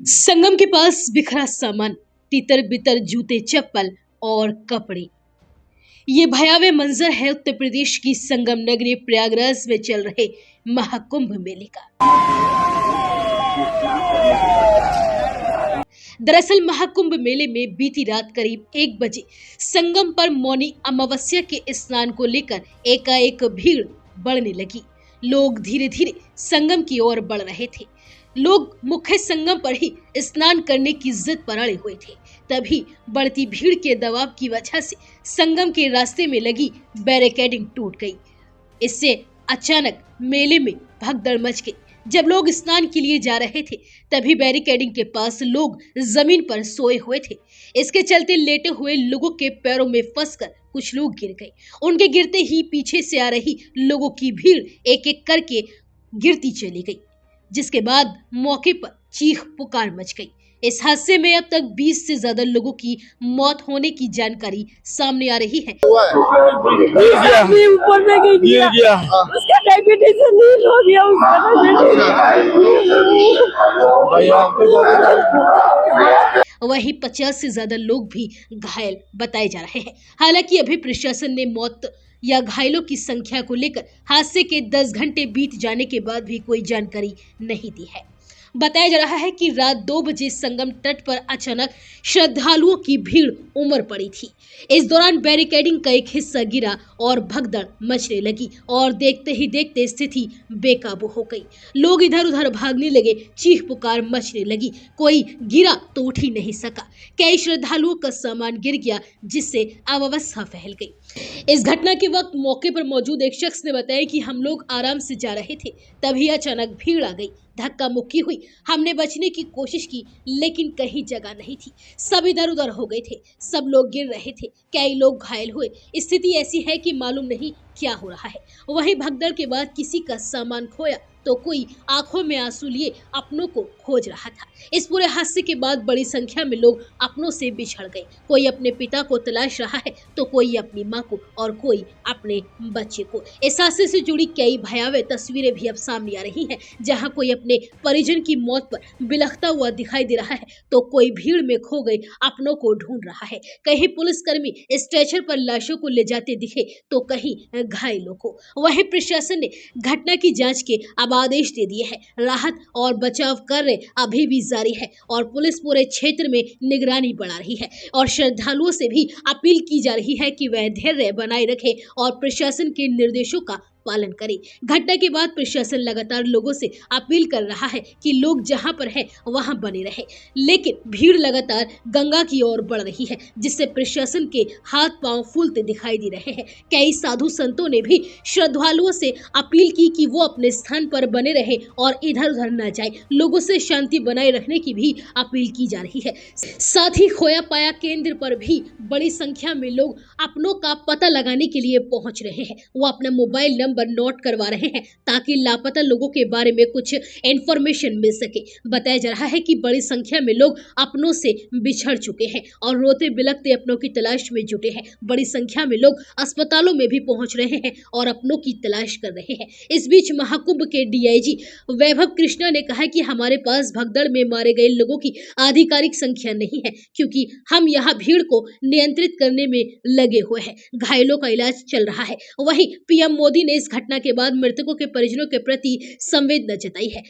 संगम के पास बिखरा सामान, तितर बितर जूते चप्पल और कपड़े। ये भयावह मंजर है उत्तर प्रदेश की संगम नगरी प्रयागराज में चल रहे महाकुंभ मेले का। दरअसल महाकुंभ मेले में बीती रात करीब 1 बजे संगम पर मौनी अमावस्या के स्नान को लेकर एकाएक भीड़ बढ़ने लगी। लोग धीरे धीरे संगम की ओर बढ़ रहे थे। लोग मुख्य संगम पर ही स्नान करने की जिद पर अड़े हुए थे। तभी बढ़ती भीड़ के दबाव की वजह से संगम के रास्ते में लगी बैरिकेडिंग टूट गई। इससे अचानक मेले में भगदड़ मच गई। जब लोग स्नान के लिए जा रहे थे तभी बैरिकेडिंग के पास लोग जमीन पर सोए हुए थे। इसके चलते लेटे हुए लोगों के पैरों में फंसकर कुछ लोग गिर गए। उनके गिरते ही पीछे से आ रही लोगों की भीड़ एक एक करके गिरती चली गई, जिसके बाद मौके पर चीख पुकार मच गई। इस हादसे में अब तक 20 से ज्यादा लोगों की मौत होने की जानकारी सामने आ रही है। ऊपर में गया उसका डायबिटीज नील हो गया वहीं 50 से ज्यादा लोग भी घायल बताए जा रहे हैं। हालांकि अभी प्रशासन ने मौत या घायलों की संख्या को लेकर हादसे के 10 घंटे बीत जाने के बाद भी कोई जानकारी नहीं दी है। बताया जा रहा है कि रात 2 बजे संगम तट पर अचानक श्रद्धालुओं की भीड़ उमड़ पड़ी थी। इस दौरान बैरिकेडिंग का एक हिस्सा गिरा और भगदड़ मचने लगी और देखते ही देखते स्थिति बेकाबू हो गई। लोग इधर उधर भागने लगे, चीख पुकार मचने लगी। कोई गिरा तो उठ ही नहीं सका। कई श्रद्धालुओं का सामान गिर गया, जिससे अव्यवस्था फैल गई। इस घटना के वक्त मौके पर मौजूद एक शख्स ने बताया कि हम लोग आराम से जा रहे थे, तभी अचानक भीड़ आ गई, धक्का मुक्की हुई। हमने बचने की कोशिश की लेकिन कहीं जगह नहीं थी। सब इधर उधर हो गए थे, सब लोग गिर रहे थे, कई लोग घायल हुए। स्थिति ऐसी है कि मालूम नहीं क्या हो रहा है। वहीं भगदड़ के बाद किसी का सामान खोया तो कोई आंखों में आंसू लिए अपनों को खोज रहा था। इस पूरे हादसे के बाद बड़ी संख्या में लोग अपनों से बिछड़ गए। कोई अपने पिता को तलाश रहा है तो कोई अपनी मां को और कोई अपने बच्चे को। इस हादसे से जुड़ी कई भयावह तस्वीरें भी अब सामने आ रही हैं, जहां कोई अपने परिजन की मौत पर बिलखता हुआ दिखाई दे रहा है तो कोई भीड़ में खो गए अपनों को ढूंढ रहा है। कहीं पुलिसकर्मी स्ट्रेचर पर लाशों को ले जाते दिखे तो कहीं घायलों को। वहीं प्रशासन ने घटना की जांच के अब आदेश दे दिए हैं। राहत और बचाव कार्य अभी भी जारी है और पुलिस पूरे क्षेत्र में निगरानी बढ़ा रही है और श्रद्धालुओं से भी अपील की जा रही है कि वह धैर्य बनाए रखें और प्रशासन के निर्देशों का पालन करें। घटना के बाद प्रशासन लगातार लोगों से अपील कर रहा है कि लोग जहां पर है वहां बने रहे, लेकिन भीड़ लगातार गंगा की ओर बढ़ रही है, जिससे प्रशासन के हाथ पांव फूलते दिखाई दे रहे हैं। कई साधु संतों ने भी श्रद्धालुओं से अपील की कि वो अपने स्थान पर बने रहे और इधर उधर न जाए। लोगों से शांति बनाए रखने की भी अपील की जा रही है। साथ ही खोया पाया केंद्र पर भी बड़ी संख्या में लोग अपनों का पता लगाने के लिए पहुंच रहे हैं। वो अपना मोबाइल नंबर नोट करवा रहे हैं ताकि लापता लोगों के बारे में कुछ इंफॉर्मेशन मिल सके। बताया जा रहा है कि बड़ी संख्या में लोग अपनों से बिछड़ चुके हैं और रोते बिलखते अपनों की तलाश में जुटे हैं। बड़ी संख्या में लोग अस्पतालों में भी पहुंच रहे हैं और अपनों की तलाश कर रहे हैं। इस बीच महाकुंभ के डीआईजी वैभव कृष्णा ने कहा कि हमारे पास भगदड़ में मारे गए लोगों की आधिकारिक संख्या नहीं है, क्योंकि हम यहाँ भीड़ को नियंत्रित करने में लगे हुए हैं। घायलों का इलाज चल रहा है। वहीं पीएम मोदी ने इस घटना के बाद मृतकों के परिजनों के प्रति संवेदना जताई है।